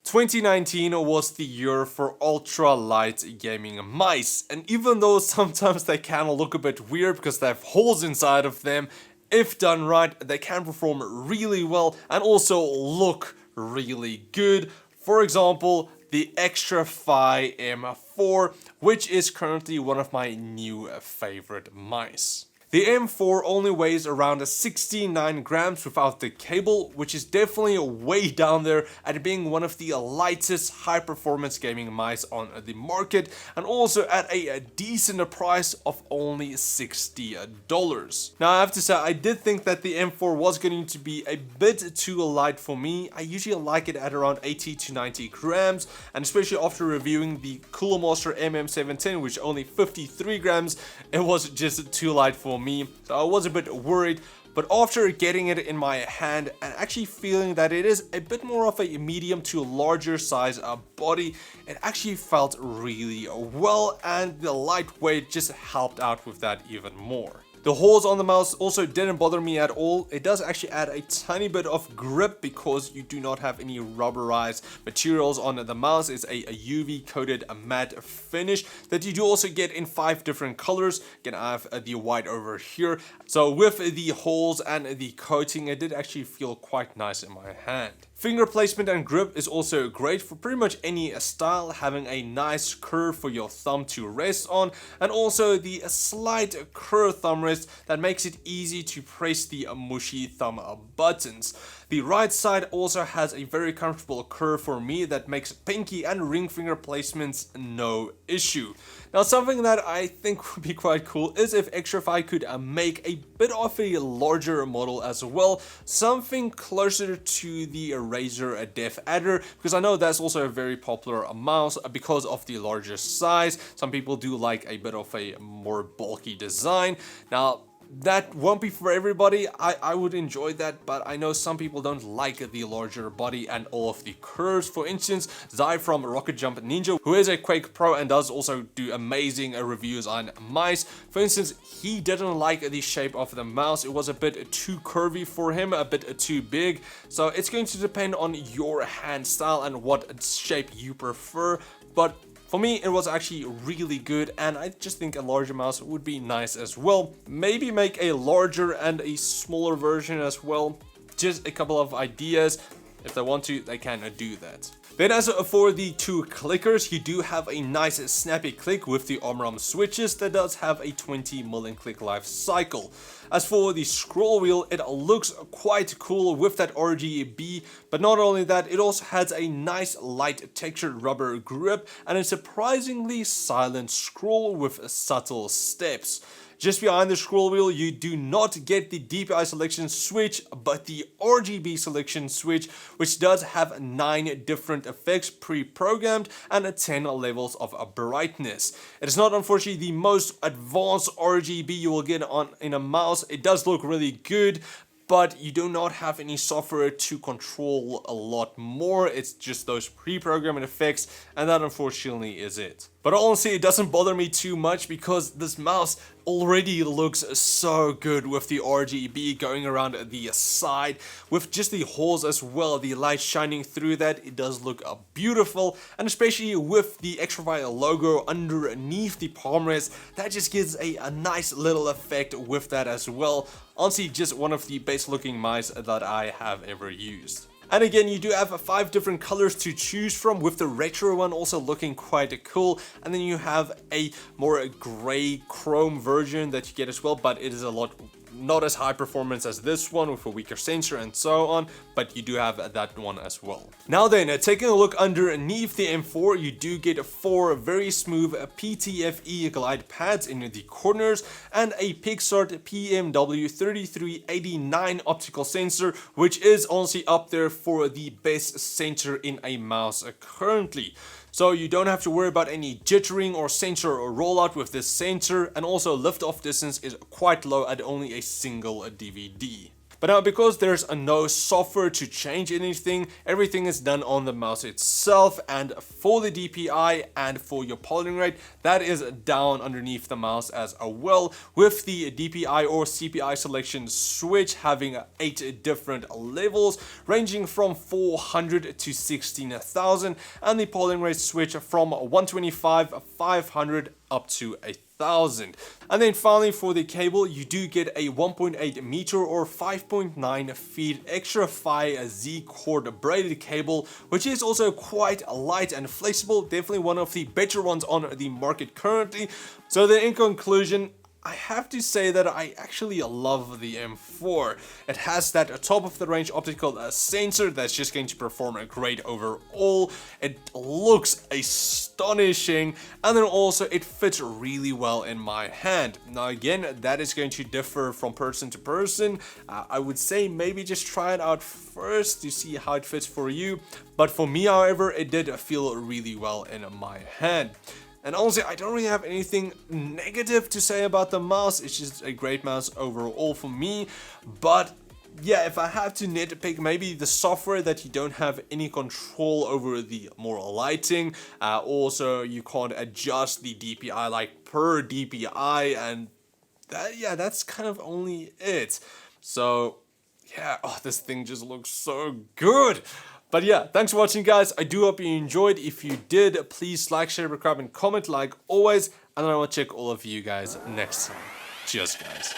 2019 was the year for ultra light gaming mice, and even though sometimes they can look a bit weird because they have holes inside of them, if done right, they can perform really well and also look really good. For example, the Xtrfy M4, which is currently one of my new favorite mice. The M4 only weighs around 69 grams without the cable, which is definitely way down there at being one of the lightest high-performance gaming mice on the market, and also at a decent price of only $60. Now I have to say, I did think that the M4 was going to be a bit too light for me. I usually like it at around 80 to 90 grams, and especially after reviewing the Cooler Master MM710, which only 53 grams, it was just too light for me, so I was a bit worried. But after getting it in my hand and actually feeling that it is a bit more of a medium to larger size body, it actually felt really well, and the lightweight just helped out with that even more. The holes on the mouse also didn't bother me at all. It does actually add a tiny bit of grip because you do not have any rubberized materials on the mouse. It's a UV coated matte finish that you do also get in 5 different colors. Again, I have the white over here. So with the holes and the coating, it did actually feel quite nice in my hand. Finger placement and grip is also great for pretty much any style, having a nice curve for your thumb to rest on, and also the slight curved thumb rest that makes it easy to press the mushy thumb buttons. The right side also has a very comfortable curve for me that makes pinky and ring finger placements no issue. Now, something that I think would be quite cool is if Xtrfy could make a bit of a larger model as well, something closer to the Razer Def Adder, because I know that's also a very popular mouse because of the larger size. Some people do like a bit of a more bulky design. Now, that won't be for everybody. I would enjoy that, but I know some people don't like the larger body and all of the curves. For instance, Zai from Rocket Jump Ninja, who is a Quake Pro and does also do amazing reviews on mice. For instance, he didn't like the shape of the mouse. It was a bit too curvy for him, a bit too big. So it's going to depend on your hand style and what shape you prefer. But for me, it was actually really good, and I just think a larger mouse would be nice as well. Maybe make a larger and a smaller version as well. Just a couple of ideas. If they want to, they can do that. Then as for the 2 clickers, you do have a nice snappy click with the ARM switches that does have a 20 million click life cycle. As for the scroll wheel, it looks quite cool with that RGB, but not only that, it also has a nice light textured rubber grip and a surprisingly silent scroll with subtle steps. Just behind the scroll wheel, you do not get the DPI selection switch, but the RGB selection switch, which does have 9 different effects pre-programmed and 10 levels of brightness. It is not, unfortunately, the most advanced RGB you will get in a mouse. It does look really good, but you do not have any software to control a lot more. It's just those pre-programmed effects, and that unfortunately is it. But honestly, it doesn't bother me too much because this mouse already looks so good with the RGB going around the side, with just the holes as well, the light shining through that. It does look beautiful, and especially with the Xtrfy logo underneath the palm rest, that just gives a nice little effect with that as well. Honestly, just one of the best looking mice that I have ever used. And again, you do have 5 different colors to choose from, with the retro one also looking quite cool. And then you have a more gray chrome version that you get as well, but it is a lot not as high performance as this one with a weaker sensor and so on, but you do have that one as well. Now then, taking a look underneath the M4, you do get 4 very smooth PTFE glide pads in the corners and a Pixart PMW3389 optical sensor, which is honestly up there for the best sensor in a mouse currently. So you don't have to worry about any jittering or sensor or rollout with this sensor, and also lift-off distance is quite low at only a single DVD. But now because there's no software to change anything, everything is done on the mouse itself, and for the DPI and for your polling rate, that is down underneath the mouse as well, with the DPI or CPI selection switch having 8 different levels ranging from 400 to 16,000, and the polling rate switch from 125, 500 up to 1,000. And then finally for the cable, you do get a 1.8 meter or 5.9 feet Xtrfy Z cord braided cable, which is also quite light and flexible, definitely one of the better ones on the market currently. So then in conclusion, I have to say that I actually love the M4. It has that top of the range optical sensor that's just going to perform great overall. It looks astonishing, and then also it fits really well in my hand. Now again, that is going to differ from person to person. I would say maybe just try it out first to see how it fits for you. But for me, however, it did feel really well in my hand. And honestly, I don't really have anything negative to say about the mouse. It's just a great mouse overall for me. But yeah, if I have to nitpick, maybe the software that you don't have any control over the more lighting. Also, you can't adjust the DPI like per DPI, and that's kind of only it. So yeah, oh, this thing just looks so good. But yeah, thanks for watching, guys. I do hope you enjoyed. If you did, please like, share, subscribe, and comment like always. And I will check all of you guys next time. Cheers, guys.